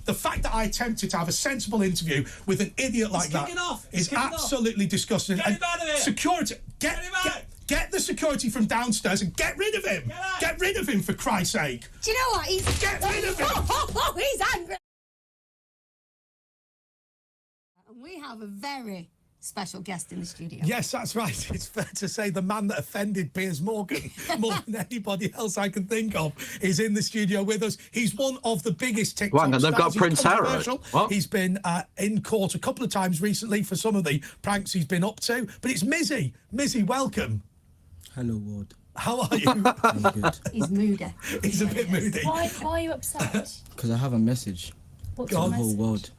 The fact that I attempted to have a sensible interview with an idiot like that is absolutely disgusting. Get him out of here. Security, get the security from downstairs and get rid of him. Get rid of him, for Christ's sake. Do you know what? Get rid of him. He's angry. And we have a very special guest in the studio. Yes, that's right. It's fair to say the man that offended Piers Morgan more than anybody else I can think of is in the studio with us. He's one of the biggest TikTok stars. They've got Prince Harry. He's been in court a couple of times recently for some of the pranks he's been up to. But it's Mizzy. Mizzy, welcome. Hello, Ward. How are you? I'm good. He's moody. He's a bit moody. Why are you upset? Because I have a message What's for the the whole message? world.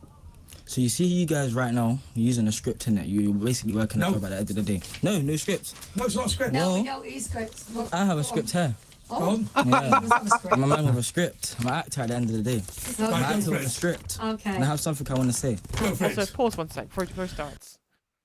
So you see you guys right now, you're using a script in it. You're basically working a job at the end of the day. No script. No, it's not a script. No, Well, we don't use scripts. Look, I have a script here. Oh, Yeah. he's got a script. I'm a man with a script. I'm an actor at the end of the day. I'm an actor with a script. Okay. And I have something I want to say. Also, pause one sec before it starts.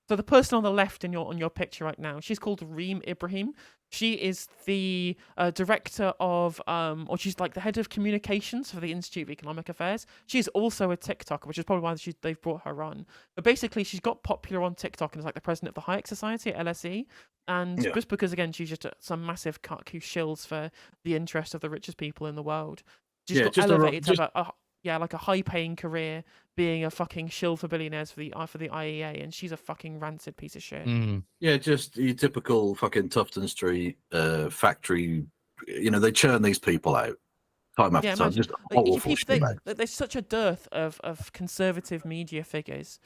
So the person on the left on your picture right now, she's called Reem Ibrahim. She is the director of, or she's like the head of communications for the Institute of Economic Affairs. She's also a TikToker, which is probably why they've brought her on. But basically, she's got popular on TikTok and is like the president of the Hayek Society at LSE. And just because, again, she's just some massive cuck who shills for the interest of the richest people in the world. She's got elevated to have like a high-paying career, being a fucking shill for billionaires for the IEA, and she's a fucking rancid piece of shit. Yeah, just your typical fucking Tufton Street factory. You know, they churn these people out time after time. Just awful shit. There's such a dearth of conservative media figures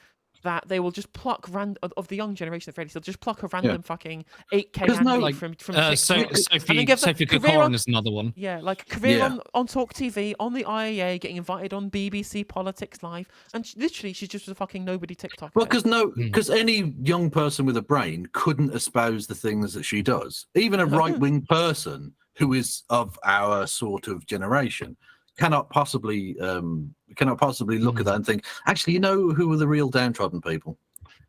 that they will just pluck of the young generation of Reddies. They'll just pluck a random fucking 8K anime from Sophie Corcoran is another one. Yeah, like career on TalkTV, on the IAA, getting invited on BBC Politics Live, and literally she's just a fucking nobody TikToker. Well, because any young person with a brain couldn't espouse the things that she does. Even a right-wing person who is of our sort of generation cannot possibly look at that and think, actually, you know who are the real downtrodden people?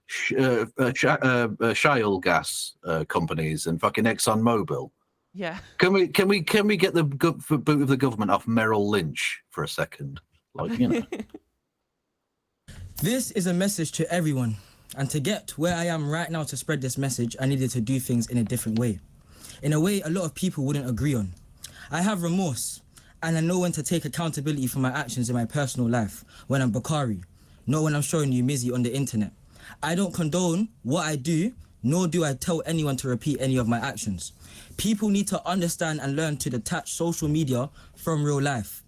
Shale gas companies and fucking ExxonMobil. Yeah. Can we get the boot of the government off Merrill Lynch for a second? Like, you know. This is a message to everyone. And to get where I am right now to spread this message, I needed to do things in a different way. In a way a lot of people wouldn't agree on. I have remorse. And I know when to take accountability for my actions in my personal life, when I'm Bakari, not when I'm showing you Mizzy on the internet. I don't condone what I do, nor do I tell anyone to repeat any of my actions. People need to understand and learn to detach social media from real life.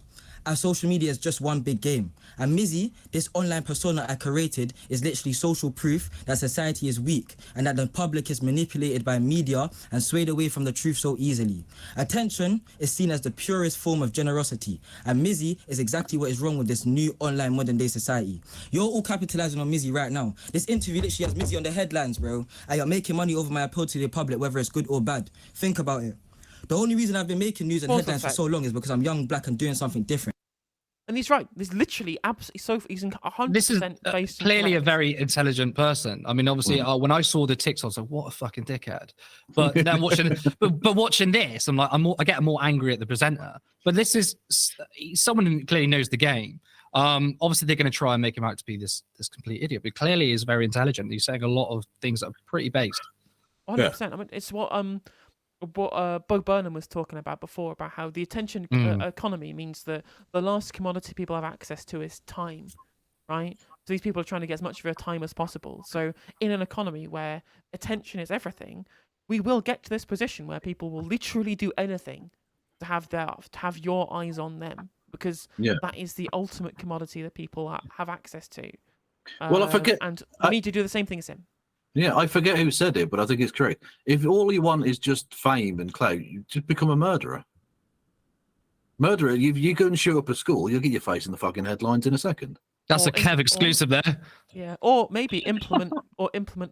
As social media is just one big game. And Mizzy, this online persona I created, is literally social proof that society is weak and that the public is manipulated by media and swayed away from the truth so easily. Attention is seen as the purest form of generosity, and Mizzy is exactly what is wrong with this new online modern day society. You're all capitalizing on Mizzy right now. This interview literally has Mizzy on the headlines, bro, and you're making money over my appeal to the public, whether it's good or bad. Think about it. The only reason I've been making news and headlines for so long is because I'm young, black, and doing something different. And he's right. There's literally absolutely he's 100% This is based clearly a very intelligent person. I mean, obviously, when I saw the TikTok, I was like, "What a fucking dickhead!" But then watching, but watching this, I'm like, I get more angry at the presenter. But this is someone who clearly knows the game. Obviously, they're going to try and make him out to be this complete idiot, but clearly he's very intelligent. He's saying a lot of things that are pretty based. 100%. I mean, it's what Bo Burnham was talking about before, about how the attention economy means that the last commodity people have access to is time, right? So these people are trying to get as much of their time as possible. So in an economy where attention is everything, we will get to this position where people will literally do anything to have your eyes on them, because that is the ultimate commodity that people have access to. Well, I forget, and we need to do the same thing as him. Yeah, I forget who said it, but I think it's correct. If all you want is just fame and clout, you just become a murderer. Murderer, you go and shoot up a school, you'll get your face in the fucking headlines in a second. That's a Kev exclusive there. Yeah, or maybe implement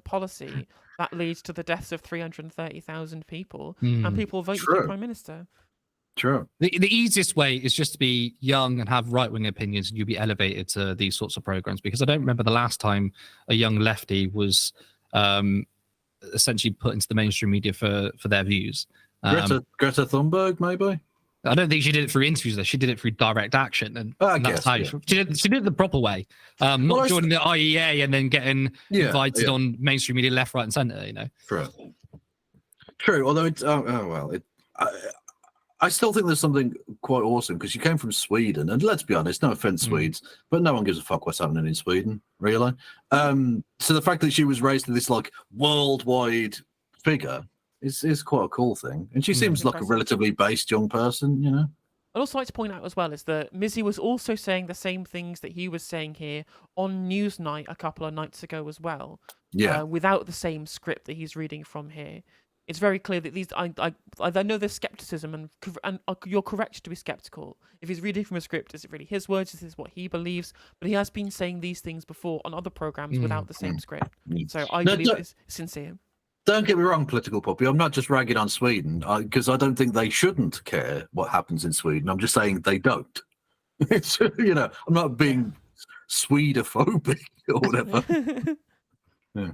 policy that leads to the deaths of 330,000 people, and people vote for the Prime Minister. True. The easiest way is just to be young and have right-wing opinions, and you'll be elevated to these sorts of programs. Because I don't remember the last time a young lefty was essentially put into the mainstream media for their views. Greta Thunberg, maybe? I don't think she did it through interviews though. She did it through direct action, and I that's guess, how yeah. she did it the proper way. Not joining the IEA and then getting invited on mainstream media left, right, and centre. You know. True. Although it's I still think there's something quite awesome because you came from Sweden, and let's be honest, no offense, Swedes, but no one gives a fuck what's happening in Sweden, really. So the fact that she was raised to this like worldwide figure is quite a cool thing, and she seems like a relatively based young person, you know. I'd also like to point out as well is that Mizzy was also saying the same things that he was saying here on Newsnight a couple of nights ago as well. Yeah. Without the same script that he's reading from here. It's very clear that these. I know there's skepticism, and you're correct to be skeptical. If he's reading from a script, is it really his words? Is this what he believes? But he has been saying these things before on other programs without the same script. So I believe it's sincere. Don't get me wrong, political puppy. I'm not just ragging on Sweden because I don't think they shouldn't care what happens in Sweden. I'm just saying they don't. It's, you know, I'm not being Swedophobic or whatever. Yeah.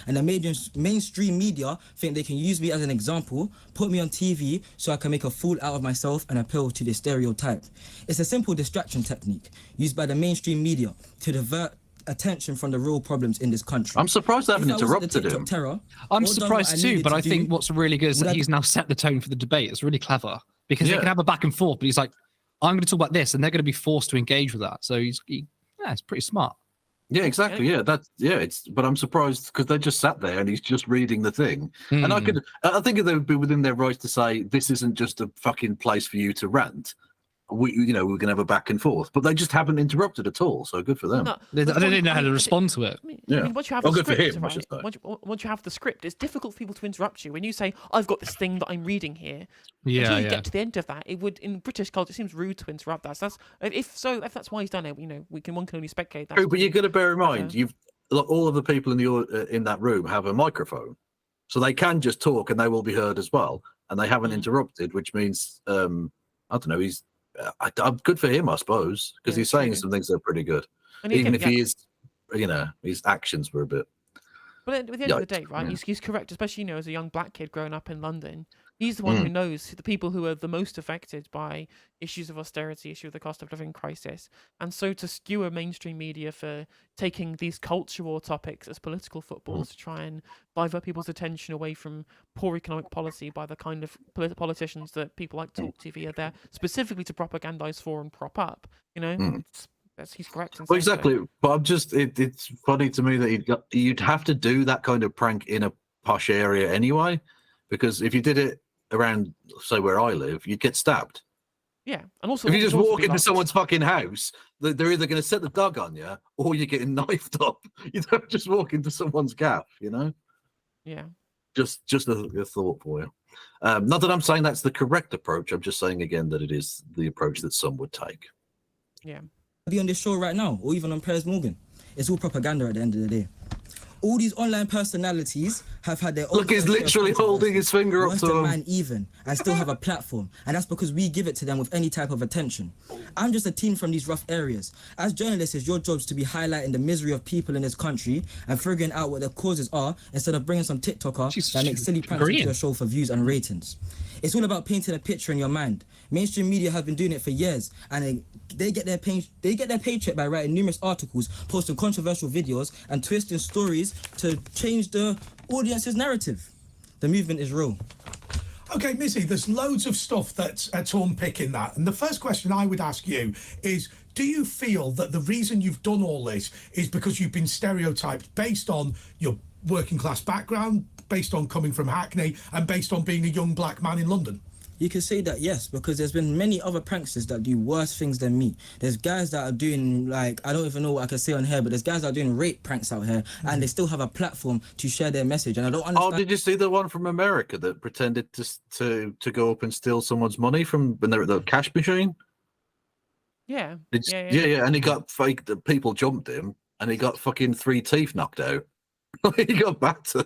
And the mainstream media think they can use me as an example, put me on TV so I can make a fool out of myself and appeal to the stereotype. It's a simple distraction technique used by the mainstream media to divert attention from the real problems in this country. I'm surprised they haven't interrupted him. I'm surprised too, but I think what's really good is that he's now set the tone for the debate. It's really clever because they can have a back and forth, but he's like, I'm going to talk about this, and they're going to be forced to engage with that. So it's pretty smart. Yeah, exactly. Yeah, but I'm surprised because they just sat there and he's just reading the thing. And I think they would be within their rights to say this isn't just a fucking place for you to rant. We're going to have a back and forth, but they just haven't interrupted at all. So good for them. No, they didn't know how to respond to it. I mean, once you have the script, once you have the script, it's difficult for people to interrupt you. When you say, "I've got this thing that I'm reading here," until you get to the end of that, it would in British culture it seems rude to interrupt that. So if that's why he's done it, one can only speculate that. True, but you've got to bear in mind, all of the people in that room have a microphone, so they can just talk and they will be heard as well, and they haven't interrupted, which means I don't know. I'm good for him, I suppose, because he's saying some things that are pretty good, even if he is, his actions were a bit. But at the end of the day, right? He's correct, especially as a young black kid growing up in London. He's the one who knows the people who are the most affected by issues of austerity, issue of the cost of living crisis. And so to skewer mainstream media for taking these cultural topics as political footballs to try and divert people's attention away from poor economic policy by the kind of politicians that people like TalkTV are there specifically to propagandize for and prop up, he's correct. Well, exactly. So. But I'm just, it's funny to me that you'd have to do that kind of prank in a posh area anyway, because if you did it around, say, where I live, you'd get stabbed. Yeah, and also if you just walk into someone's fucking house, they're either going to set the dog on you or you're getting knifed up. You don't just walk into someone's gaff, Yeah. Just a thought for you. Not that I'm saying that's the correct approach. I'm just saying again that it is the approach that some would take. Yeah. Be on this show right now, or even on Piers Morgan. It's all propaganda at the end of the day. All these online personalities have had their own. Look, he's literally holding his finger up to him. Man even, and still have a platform, and that's because we give it to them with any type of attention. I'm just a teen from these rough areas. As journalists, it's your job to be highlighting the misery of people in this country and figuring out what the causes are instead of bringing some TikToker that makes silly pranks into your show for views and ratings. It's all about painting a picture in your mind. Mainstream media have been doing it for years, and they get their paycheck by writing numerous articles, posting controversial videos, and twisting stories to change the audience's narrative. The movement is real. Okay, Mizzy, there's loads of stuff that's to unpick in that. And the first question I would ask you is, do you feel that the reason you've done all this is because you've been stereotyped based on your working class background, based on coming from Hackney, and based on being a young black man in London? You can say that, yes, because there's been many other pranksters that do worse things than me. There's guys that are doing, I don't even know what I can say on here, but there's guys that are doing rape pranks out here, and they still have a platform to share their message, and I don't understand. Oh, did you see the one from America that pretended to go up and steal someone's money from when they're at the cash machine? Yeah. Yeah, and he got fake, the people jumped him, and he got fucking 3 teeth knocked out. He got battered.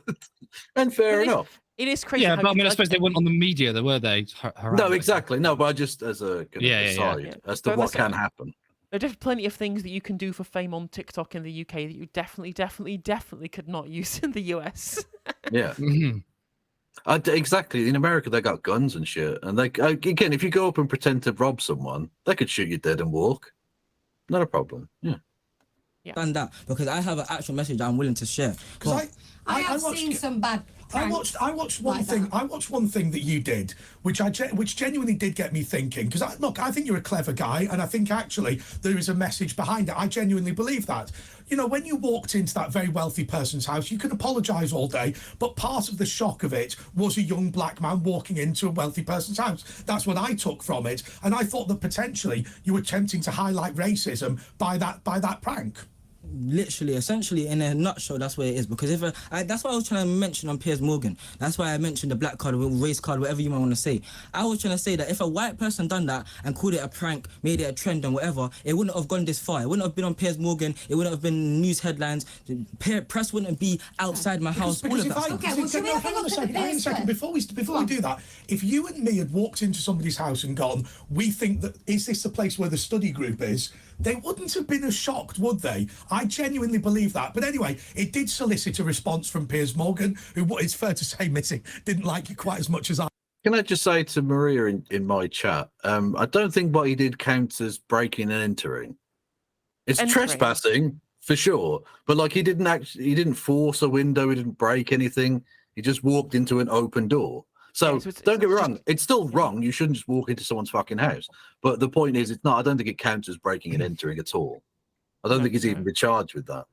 And fair enough. It is crazy. Yeah, but I suppose they weren't on the media, though, were they? No, exactly. No, but just as a aside, as to what can happen. There are definitely plenty of things that you can do for fame on TikTok in the UK that you definitely could not use in the US. Yeah. Exactly. In America, they got guns and shit, and they again, if you go up and pretend to rob someone, they could shoot you dead and walk. Not a problem. Yeah. Done that because I have an actual message I'm willing to share. Because I have watched, seen some bad pranks. I watched one like thing. that. I watched one thing that you did, which genuinely did get me thinking. Because I think you're a clever guy, and I think actually there is a message behind it. I genuinely believe that. You know, when you walked into that very wealthy person's house, you could apologise all day, but part of the shock of it was a young black man walking into a wealthy person's house. That's what I took from it, and I thought that potentially you were attempting to highlight racism by that prank. Literally, essentially, in a nutshell, that's what it is. Because that's what I was trying to mention on Piers Morgan. That's why I mentioned the black card, race card, whatever you might want to say. I was trying to say that if a white person done that and called it a prank, made it a trend and whatever, it wouldn't have gone this far. It wouldn't have been on Piers Morgan. It wouldn't have been news headlines. The press wouldn't be outside my house. All of that stuff. Okay, well, should we have a look at the Hang on a second. Before we do that, if you and me had walked into somebody's house and gone, we think that is this the place where the study group is? They wouldn't have been as shocked, would they? I genuinely believe that. But anyway, it did solicit a response from Piers Morgan, who, what it's fair to say, Mizzy, didn't like it quite as much as I. Can I just say to Maria in my chat, I don't think what he did counts as breaking and entering. It's trespassing for sure, but like he didn't force a window, he didn't break anything. He just walked into an open door. So don't get me wrong, it's still wrong. You shouldn't just walk into someone's fucking house. But the point is, it's not. I don't think it counts as breaking and entering at all. I don't think he's even been charged with that.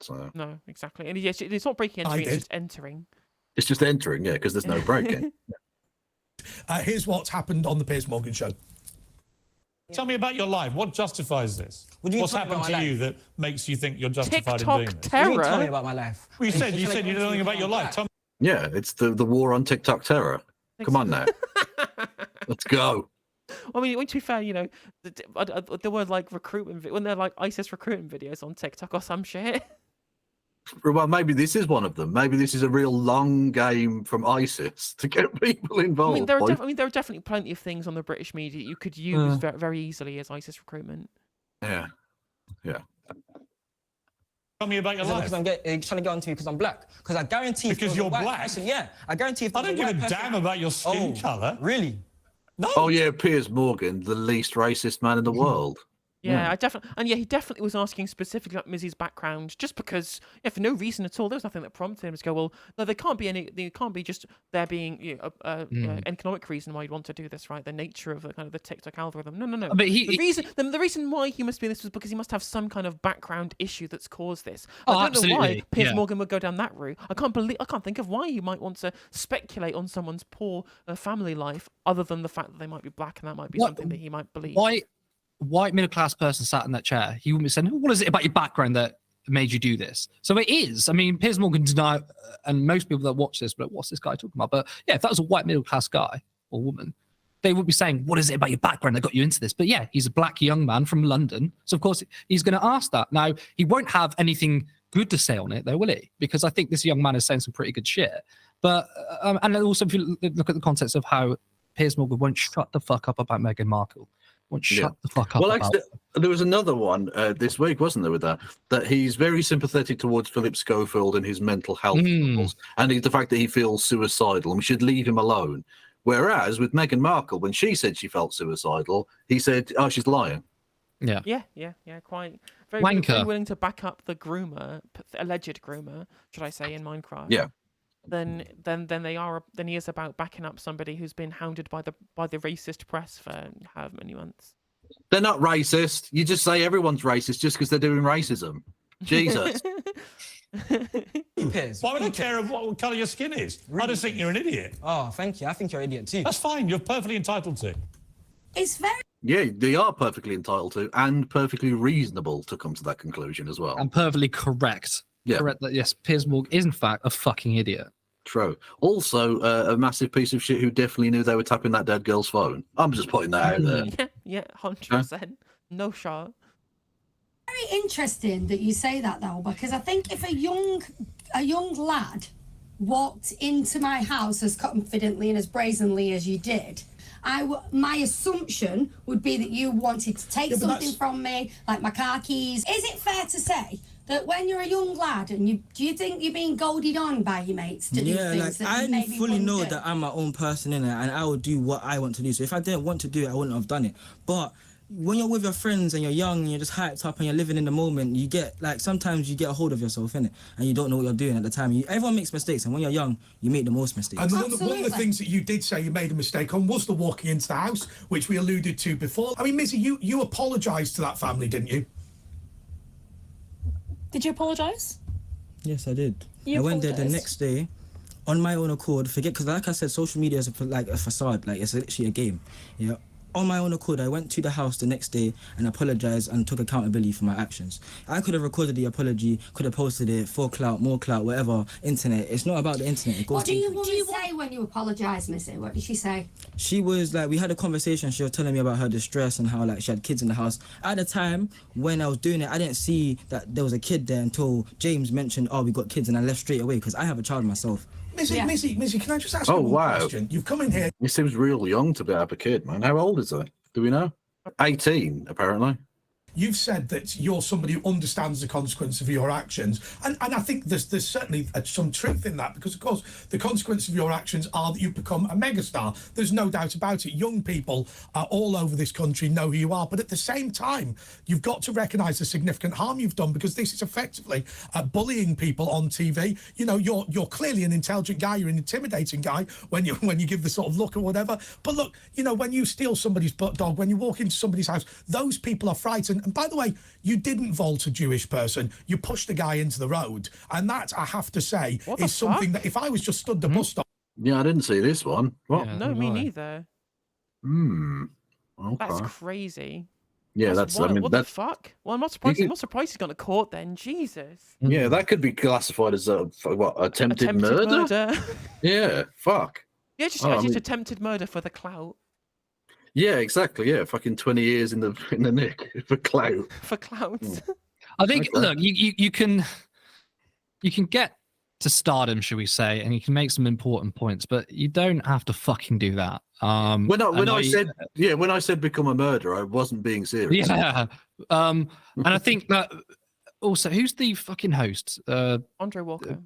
So no, exactly. And yes, it's not breaking and entering; it's just entering. It's just entering, yeah, because there's no breaking. Here's what's happened on the Piers Morgan show. Tell me about your life. What justifies this? What's happened to you that makes you think you're justified in doing this? Terror. Tell me about my life. Well, you said you know nothing about your life. Tell me. Yeah, it's the war on TikTok terror. Come on now. Let's go. I mean, to be fair, you know, there were like recruitment, when they're like ISIS recruitment videos on TikTok or some shit. Well, maybe this is one of them. Maybe this is a real long game from ISIS to get people involved. I mean, there are definitely plenty of things on the British media you could use very, very easily as ISIS recruitment. Yeah. Tell me about your life. Because I'm trying to get onto me because I'm black. Because I guarantee. Because you're black. Person, yeah, I guarantee. If I don't give a damn about your skin colour. Really? No. Oh yeah, Piers Morgan, the least racist man in the world. Yeah, he definitely was asking specifically about Mizzy's background, just because, for no reason at all. There was nothing that prompted him to go, well, no, there can't be just there being an economic reason why you'd want to do this, right? The nature of the kind of the TikTok algorithm. No. But the reason why he must be this was because he must have some kind of background issue that's caused this. I don't know why Piers Morgan would go down that route. I can't think of why you might want to speculate on someone's poor family life, other than the fact that they might be black and that might be something that he might believe. White middle class person sat in that chair, he wouldn't be saying, what is it about your background that made you do this? So it is. I mean, Piers Morgan denied, and most people that watch this, but what's this guy talking about? But yeah, if that was a white middle class guy or woman, they would be saying, what is it about your background that got you into this? But yeah, he's a black young man from London. So of course he's going to ask that. Now, he won't have anything good to say on it though, will he? Because I think this young man is saying some pretty good shit. But, and also if you look at the context of how Piers Morgan won't shut the fuck up about Meghan Markle. Shut the fuck up. Well, actually, there was another one this week, wasn't there, with that he's very sympathetic towards Philip Schofield and his mental health troubles, and the fact that he feels suicidal, and we should leave him alone. Whereas with Meghan Markle, when she said she felt suicidal, he said, "Oh, she's lying." Yeah, quite very willing to back up the groomer, alleged groomer, should I say, in Minecraft. Yeah. Then he is about backing up somebody who's been hounded by the racist press for however many months. They're not racist. You just say everyone's racist just because they're doing racism. Jesus. Why would I care what colour your skin is? Really? I just think you're an idiot. Oh, thank you. I think you're an idiot too. That's fine. You're perfectly entitled to. It's very. Yeah, they are perfectly entitled to and perfectly reasonable to come to that conclusion as well. And perfectly correct. Yeah. Correct that, yes, Piers Morgan is in fact a fucking idiot. True. Also, a massive piece of shit who definitely knew they were tapping that dead girl's phone. I'm just putting that out there. Yeah, 100%. No shot. Very interesting that you say that though, because I think if a young lad walked into my house as confidently and as brazenly as you did, my assumption would be that you wanted to take but something from me, like my car keys. Is it fair to say that when you're a young lad and do you think you're being goaded on by your mates to do things like that you I maybe fully wouldn't know do? that I'm my own person in it, and I will do what I want to do. So if I didn't want to do it, I wouldn't have done it. But when you're with your friends and you're young and you're just hyped up and you're living in the moment, you get like sometimes you get a hold of yourself in it, and you don't know what you're doing at the time. Everyone makes mistakes, and when you're young, you make the most mistakes. And one of the things that you did say you made a mistake on was the walking into the house, which we alluded to before. I mean, Mizzy, you apologised to that family, didn't you? Did you apologise? Yes, I did. You I went there the apologised? next day on my own accord. Because like I said, social media is like a facade, like it's literally a game. Yeah. On my own accord, I went to the house the next day and apologized and took accountability for my actions. I could have recorded the apology, could have posted it for clout, more clout, whatever. Internet. It's not about the internet. It goes What do you to- want to say when you apologise, Missy? What did she say? She was like, we had a conversation. She was telling me about her distress and how like she had kids in the house. At the time when I was doing it, I didn't see that there was a kid there until James mentioned, "Oh, we got kids," and I left straight away because I have a child myself. Mizzy, can I just ask Oh, you one wow. question? You've come in here. He seems real young to be have a kid, man. How old is he? Do we know? 18, apparently. You've said that you're somebody who understands the consequence of your actions, and I think there's certainly some truth in that, because of course the consequence of your actions are that you've become a megastar. There's no doubt about it. Young people all over this country know who you are, but at the same time, you've got to recognise the significant harm you've done, because this is effectively bullying people on TV. You know, you're clearly an intelligent guy. You're an intimidating guy when you give the sort of look or whatever. But look, you know, when you steal somebody's butt dog, when you walk into somebody's house, those people are frightened. And by the way, you didn't vault a Jewish person. You pushed the guy into the road. And that, I have to say, is something that if I was just stood the bus stop... Yeah, I didn't see this one. What? No, me neither. Okay. That's crazy. Yeah, that's. I mean, what the fuck? Well, I'm not surprised. I'm not surprised he's gone to court then. Jesus. Yeah, that could be classified as a attempted murder. Yeah, fuck. Yeah, just attempted murder for the clout. Yeah, exactly. Yeah, fucking 20 years in the nick for clout. For clout. I think. Look, you can get to stardom, should we say, and you can make some important points, but you don't have to fucking do that. When I said become a murderer, I wasn't being serious. Yeah. And I think that also, who's the fucking host? Andre Walker.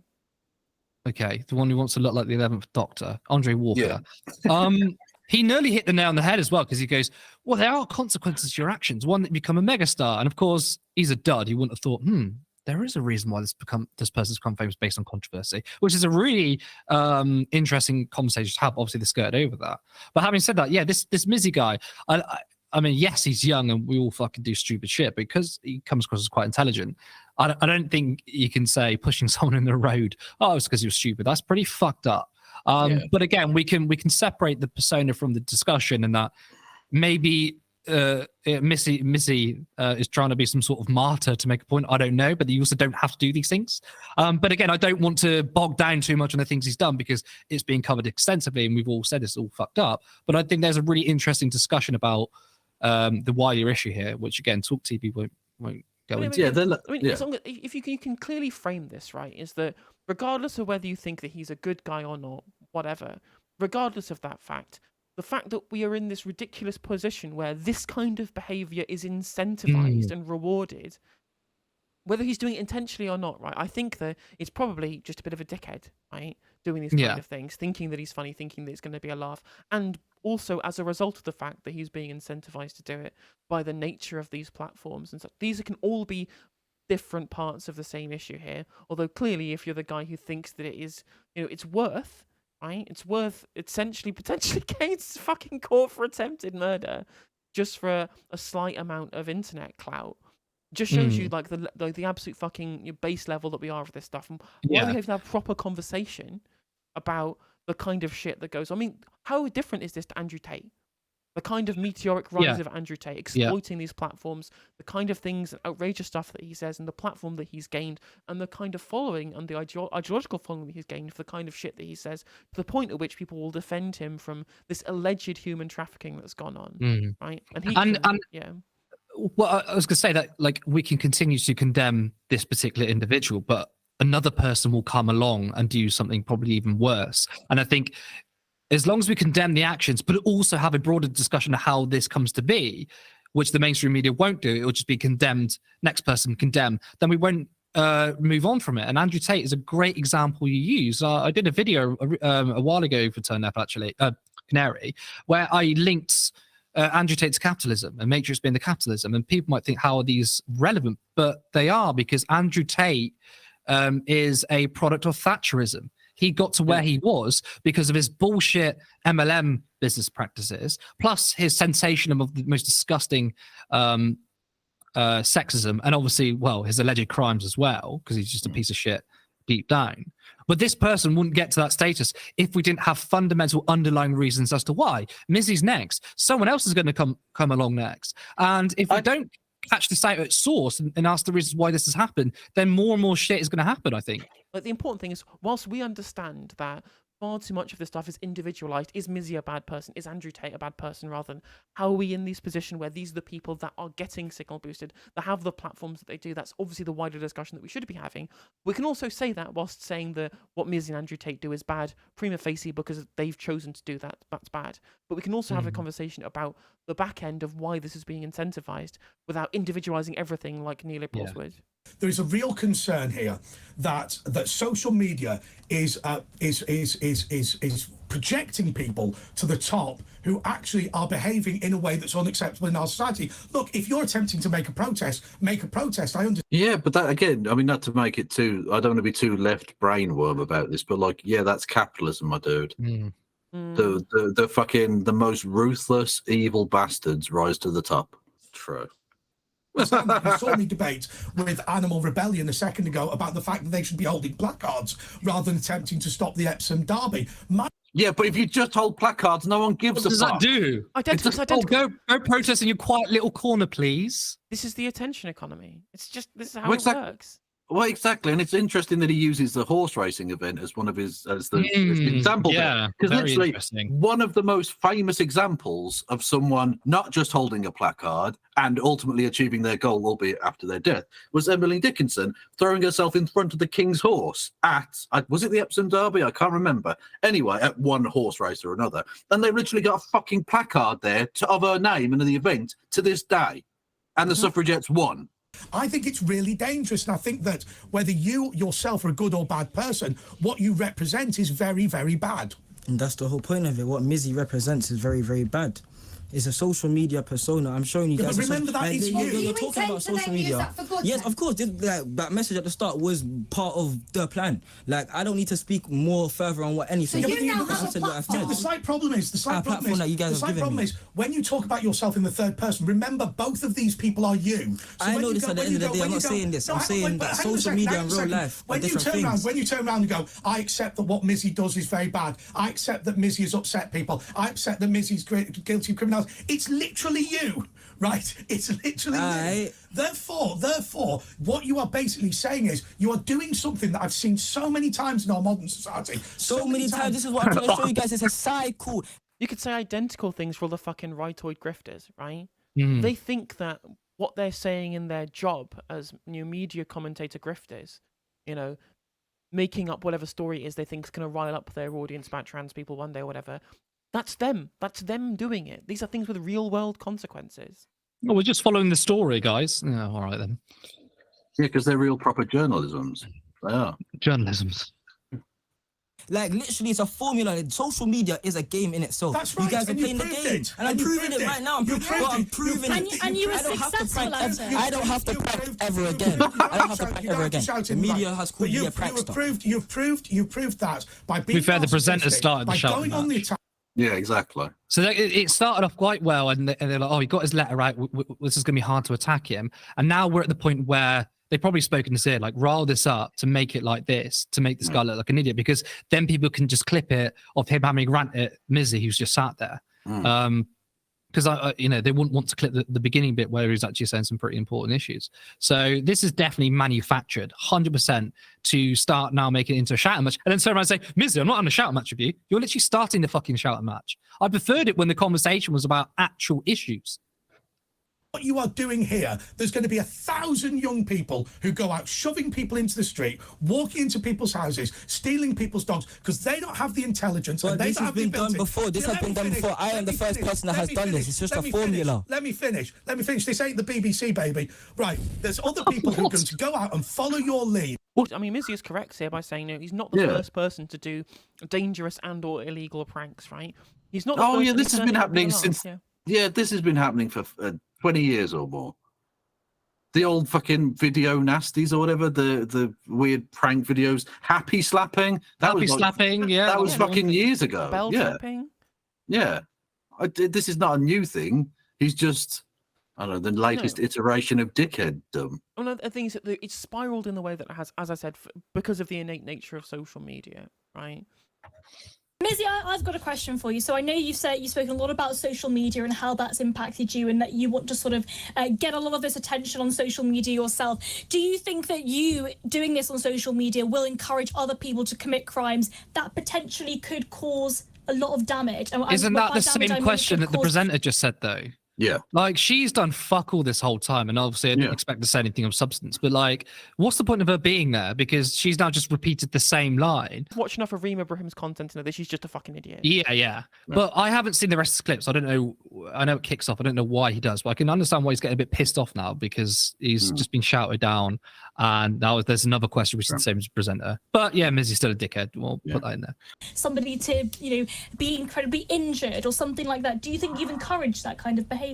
Okay, the one who wants to look like the 11th Doctor, Andre Walker. Yeah. He nearly hit the nail on the head as well, because he goes, well, there are consequences to your actions. One, that you become a megastar. And of course, he's a dud. He wouldn't have thought, there is a reason why this person's become famous based on controversy, which is a really interesting conversation to have. Obviously, they skirted over that. But having said that, yeah, this Mizzy guy, I mean, yes, he's young and we all fucking do stupid shit, because he comes across as quite intelligent. I don't think you can say pushing someone in the road, oh, it's because he was stupid. That's pretty fucked up. But again, we can separate the persona from the discussion, and that maybe Mizzy is trying to be some sort of martyr to make a point. I don't know, but you also don't have to do these things. But again, I don't want to bog down too much on the things he's done, because it's being covered extensively, and we've all said it's all fucked up. But I think there's a really interesting discussion about the wider issue here, which again, TalkTV won't go into. As long as, if you can clearly frame this, right, is that regardless of whether you think that he's a good guy or not, whatever, regardless of that fact, the fact that we are in this ridiculous position where this kind of behavior is incentivized and rewarded, whether he's doing it intentionally or not, right? I think that it's probably just a bit of a dickhead, right? Doing these kind of things, thinking that he's funny, thinking that it's going to be a laugh. And also as a result of the fact that he's being incentivized to do it by the nature of these platforms. And so these can all be different parts of the same issue here. Although clearly, if you're the guy who thinks that it is, you know, it's worth, right? It's worth essentially potentially going to fucking court for attempted murder just for a slight amount of internet clout. Just shows you like the absolute fucking base level that we are of this stuff, and why we have to have proper conversation about the kind of shit that goes on. I mean, how different is this to Andrew Tate? The kind of meteoric rise of Andrew Tate, exploiting these platforms, the kind of things and outrageous stuff that he says, and the platform that he's gained, and the kind of following and the ideological following that he's gained for the kind of shit that he says, to the point at which people will defend him from this alleged human trafficking that's gone on, right? And well, I was going to say that, like, we can continue to condemn this particular individual, but another person will come along and do something probably even worse. And I think as long as we condemn the actions, but also have a broader discussion of how this comes to be, which the mainstream media won't do, it will just be condemned, next person condemn, then we won't move on from it. And Andrew Tate is a great example you use. I did a video a while ago for Turn Up, actually, Canary, where I linked Andrew Tate's capitalism and Matrix being the capitalism. And people might think, how are these relevant? But they are, because Andrew Tate is a product of Thatcherism. He got to where he was because of his bullshit MLM business practices, plus his sensation of the most disgusting sexism, and obviously, well, his alleged crimes as well, because he's just a piece of shit deep down. But this person wouldn't get to that status if we didn't have fundamental underlying reasons as to why. Mizzy's next. Someone else is going to come along next. And if we don't catch this out at source and ask the reasons why this has happened, then more and more shit is going to happen, I think. Like, the important thing is, whilst we understand that far too much of this stuff is individualized, is Mizzy a bad person? Is Andrew Tate a bad person? Rather than, how are we in this position where these are the people that are getting signal boosted, that have the platforms that they do? That's obviously the wider discussion that we should be having. We can also say that whilst saying that what Mizzy and Andrew Tate do is bad, prima facie, because they've chosen to do that, that's bad. But we can also have a conversation about the back end of why this is being incentivized without individualizing everything like neoliberals would. There is a real concern here that social media is projecting people to the top who actually are behaving in a way that's unacceptable in our society. Look, if you're attempting to make a protest, make a protest. I understand. Yeah, but that, again, I mean, not to make it too, I don't want to be too left brainworm about this, but like, yeah, that's capitalism, my dude. The fucking, the most ruthless, evil bastards rise to the top. True. You saw me debate with Animal Rebellion a second ago about the fact that they should be holding placards rather than attempting to stop the Epsom Derby. Yeah, but if you just hold placards, no one gives a fuck. What does that do? Identical. Go protest in your quiet little corner, please. This is the attention economy. This is how it works. Well, exactly, and it's interesting that he uses the horse racing event as one of his as the example. Yeah, because literally interesting. one of the most famous examples of someone not just holding a placard and ultimately achieving their goal, albeit after their death, was Emily Dickinson throwing herself in front of the King's horse at was it the Epsom Derby? I can't remember. Anyway, at one horse race or another, and they literally got a fucking placard there of her name and the event to this day, and the suffragettes won. I think it's really dangerous, and I think that whether you yourself are a good or bad person, what you represent is very, very bad. And that's the whole point of it. What Mizzy represents is very, very bad. It's a social media persona. I'm showing you guys. But remember that is you. You're talking about social media. Yes, of course. That message at the start was part of the plan. Like, I don't need to speak more further on what anything. So you now have a platform. The slight problem is when you talk about yourself in the third person, remember both of these people are you. So I know this at the end of the day. I'm not saying this. I'm saying that social media and real life are different things. When you turn around and go, I accept that what Mizzy does is very bad. I accept that Mizzy has upset people. I accept that Mizzy's guilty of criminality. It's literally you, right? It's literally you. Therefore, what you are basically saying is you are doing something that I've seen so many times in our modern society. So many times. This is what I'm trying to show you guys. It's a cycle. You could say identical things for all the fucking rightoid grifters, right? They think that what they're saying in their job as new media commentator grifters, you know, making up whatever story it is they think is going to rile up their audience about trans people one day or whatever. That's them. That's them doing it. These are things with real-world consequences. Well, we're just following the story, guys. Yeah, all right then. Yeah, because they're real proper journalisms. They are. Journalisms. Like, literally, it's a formula. Social media is a game in itself. That's right. You guys are playing the game. And I'm proving it right now. I'm proving it. And you were successful at it. I don't have to prank ever again. I don't have to prank ever again. The media has called me a prankster. You've proved that by being. To be fair, the presenter started the shout going on the attack. Yeah, exactly. So it started off quite well, and they're like, "Oh, he got his letter out. This is going to be hard to attack him." And now we're at the point where they've probably spoken to say, like, rile this up to make it like this, to make this guy look like an idiot, because then people can just clip it of him having a rant at Mizzy, who's just sat there. Because they wouldn't want to clip the beginning bit where he's actually saying some pretty important issues. So this is definitely manufactured, 100%, to start now making it into a shouting match, and then turn around and say, Mizzy, I'm not on a shouting match with you. You're literally starting the fucking shouting match. I preferred it when the conversation was about actual issues. what you are doing here, there's going to be 1,000 young people who go out shoving people into the street, walking into people's houses, stealing people's dogs because they don't have the intelligence. But and they this don't has have the been done ability. before. This has been done before. I am the first person that has done this. It's just a formula. Let me finish. This ain't the BBC, baby. Right, there's other people who are going to go out and follow your lead. I mean, Mizzy is correct here by saying, he's not the first person to do dangerous and/or illegal pranks, right? He's not. Oh yeah, this has been happening since. Yeah, this has been happening for 20 years or more. The old fucking video nasties or whatever, the weird prank videos, happy slapping. That was slapping, yeah. That was fucking years ago. Bell slapping. Yeah. This is not a new thing. He's just, I don't know, the latest iteration of dickheaddom. One of the things that it's spiraled in the way that it has, as I said, because of the innate nature of social media, right? Mizzy, I've got a question for you. So I know you've spoken a lot about social media and how that's impacted you and that you want to sort of get a lot of this attention on social media yourself. Do you think that you doing this on social media will encourage other people to commit crimes that potentially could cause a lot of damage? Isn't that the same question that the presenter just said, though? Yeah. Like, she's done fuck all this whole time, and obviously I didn't expect to say anything of substance, but like, what's the point of her being there? Because she's now just repeated the same line. Watch enough of Reem Ibrahim's content to know that she's just a fucking idiot. Yeah. But I haven't seen the rest of the clips. I don't know. I know it kicks off. I don't know why he does, but I can understand why he's getting a bit pissed off now because he's just been shouted down. And now there's another question which is the same as the presenter. But yeah, Mizzy's still a dickhead. We'll put that in there. Somebody to, be incredibly injured or something like that. Do you think you've encouraged that kind of behaviour?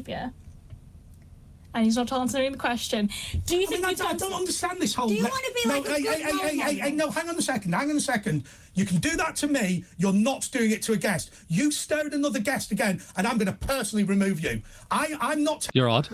And he's not answering the question. Do you think? I don't understand this whole. Do you want to be like hey, no, hang on a second. You can do that to me. You're not doing it to a guest. You stare at another guest again, and I'm going to personally remove you. I'm not. You're odd.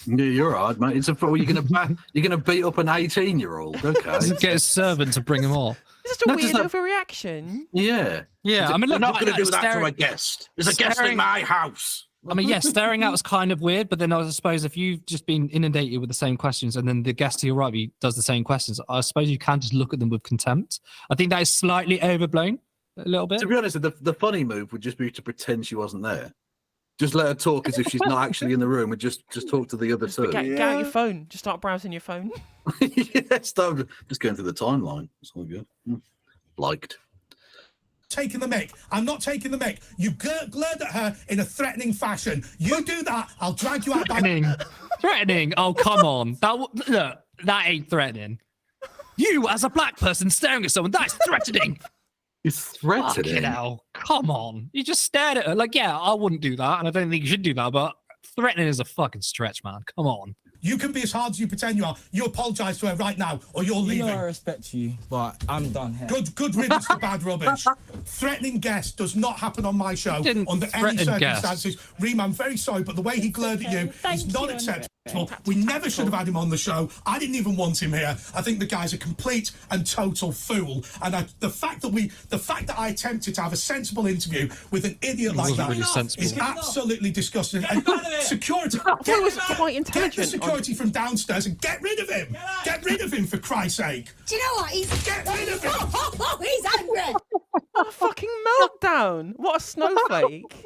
Yeah, you're odd, mate. You're gonna beat up an 18-year-old. Okay. Get a servant to bring him off. It's just a weird overreaction. Yeah. I mean, I'm look, not going to do that to a guest. There's a guest in my house. I mean, staring out is kind of weird, but then I suppose if you've just been inundated with the same questions and then the guest to your right does the same questions, I suppose you can just look at them with contempt. I think that is slightly overblown a little bit. To be honest, the funny move would just be to pretend she wasn't there. Just let her talk as if she's not actually in the room and just talk to the other two. Get out your phone. Just start browsing your phone. Start just going through the timeline. It's all good. Liked. Taking the mic. I'm not taking the mic. You glared at her in a threatening fashion. You do that, I'll drag you out. Threatening? Oh, come on. That ain't threatening. You, as a black person staring at someone, that's threatening. It's threatening. Fucking hell. Come on. You just stared at her. Like, yeah, I wouldn't do that, and I don't think you should do that, but threatening is a fucking stretch, man. Come on. You can be as hard as you pretend you are. You apologise to her right now, or you're leaving. I respect you, but I'm done here. Good riddance to bad rubbish. Threatening guests does not happen on my show under any circumstances. Reem, I'm very sorry, but the way he glared at you is not acceptable. We never should have had him on the show. I didn't even want him here. I think the guy's a complete and total fool. And the fact that I attempted to have a sensible interview with an idiot like that is absolutely disgusting. And security, he was quite intelligent. Get the security from downstairs and get rid of him. Get rid of him, for Christ's sake. Do you know what? Get rid of him. Oh, he's angry. What a fucking meltdown. What a snowflake.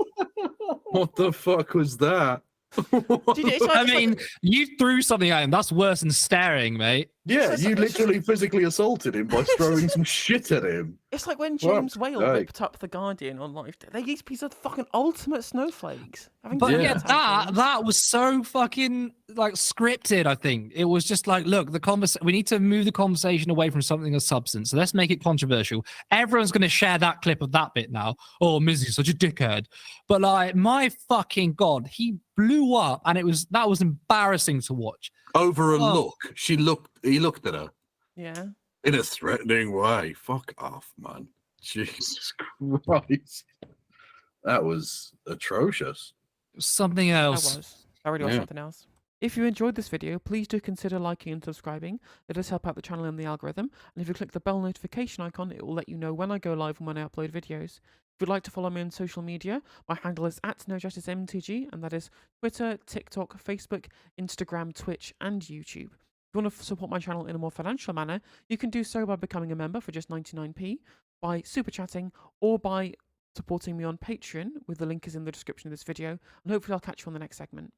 What the fuck was that? I mean, you threw something at him. That's worse than staring, mate. Yeah, you literally physically assaulted him by throwing some shit at him. It's like when James Whale whipped up the Guardian on live. These are the fucking ultimate snowflakes. But yeah, that was so fucking like scripted. I think it was just like, look, we need to move the conversation away from something of substance. So let's make it controversial. Everyone's going to share that clip of that bit now. Oh, Mizzy's such a dickhead. But like, my fucking god, he blew up, and that was embarrassing to watch. Over a look, he looked at her. Yeah. In a threatening way. Fuck off, man. Jesus Christ. That was atrocious. Something else. That really was something else. If you enjoyed this video, please do consider liking and subscribing. It does help out the channel and the algorithm. And if you click the bell notification icon, it will let you know when I go live and when I upload videos. If you'd like to follow me on social media, my handle is @NoJusticeMTG, and that is Twitter, TikTok, Facebook, Instagram, Twitch, and YouTube. If you want to support my channel in a more financial manner, you can do so by becoming a member for just 99p, by super chatting, or by supporting me on Patreon, with the link is in the description of this video, and hopefully I'll catch you on the next segment.